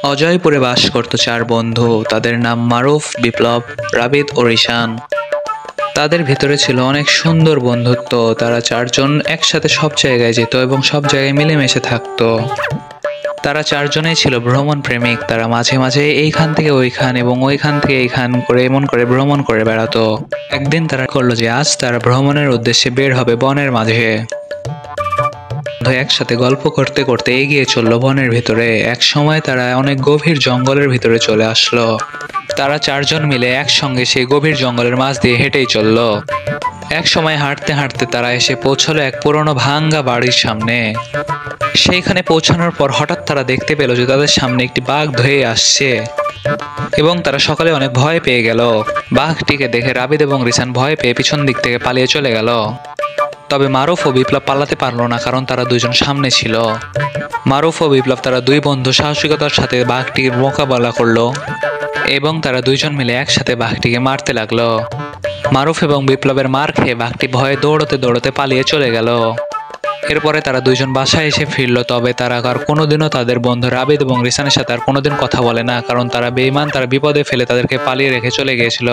অজয়পুরে বাস করত চার বন্ধু। তাদের নাম মারুফ, বিপ্লব, রাবিদ ও রিশান। তাদের ভিতরে ছিল অনেক সুন্দর বন্ধুত্ব। তারা চারজন একসাথে সব জায়গায় যেত এবং সব জায়গায় মিলেমিশে থাকতো। তারা চারজনেই ছিল ভ্রমণ প্রেমিক। তারা মাঝে মাঝে এইখান থেকে ওইখান এবং ওইখান থেকে এইখান করে এমন করে ভ্রমণ করে বেড়াতো। একদিন তারা করলো যে আজ তারা ভ্রমণের উদ্দেশ্যে বের হবে বনের মাঝে। একসাথে গল্প করতে করতে এগিয়ে চললো বনের ভিতরে। এক সময় তারা অনেক গভীর জঙ্গলের ভিতরে চলে আসলো। তারা চারজন মিলে একসঙ্গে সেই গভীর জঙ্গলের মাঝ দিয়ে হেঁটেই চললো। এক সময় হাঁটতে হাঁটতে তারা এসে পৌঁছলো এক পুরনো ভাঙ্গা বাড়ির সামনে। সেইখানে পৌঁছানোর পর হঠাৎ তারা দেখতে পেল যে তাদের সামনে একটি বাঘ ধেয়ে আসছে এবং তারা সকালে অনেক ভয় পেয়ে গেল। বাঘটিকে দেখে রাবিদ এবং রিসান ভয় পেয়ে পিছন দিক থেকে পালিয়ে চলে গেল। তবে মারুফ ও বিপ্লব পালাতে পারলো না, কারণ তারা দুজন সামনে ছিল। মারুফ ও বিপ্লব তারা দুই বন্ধু সাহসিকতার সাথে বাঘটির মোকাবেলা করলো এবং তারা দুইজন মিলে একসাথে বাঘটিকে মারতে লাগলো। মারুফ এবং বিপ্লবের মার খেয়ে বাঘটি ভয়ে দৌড়তে দৌড়তে পালিয়ে চলে গেল। এরপরে তারা দুইজন বাসায় এসে ফিরলো। তবে তারা আর কোনোদিনও তাদের বন্ধু রাবিদ এবং রিসানের সাথে আর কোনোদিন কথা বলে না, কারণ তারা বেঈমান। তারা বিপদে ফেলে তাদেরকে পালিয়ে রেখে চলে গিয়েছিল।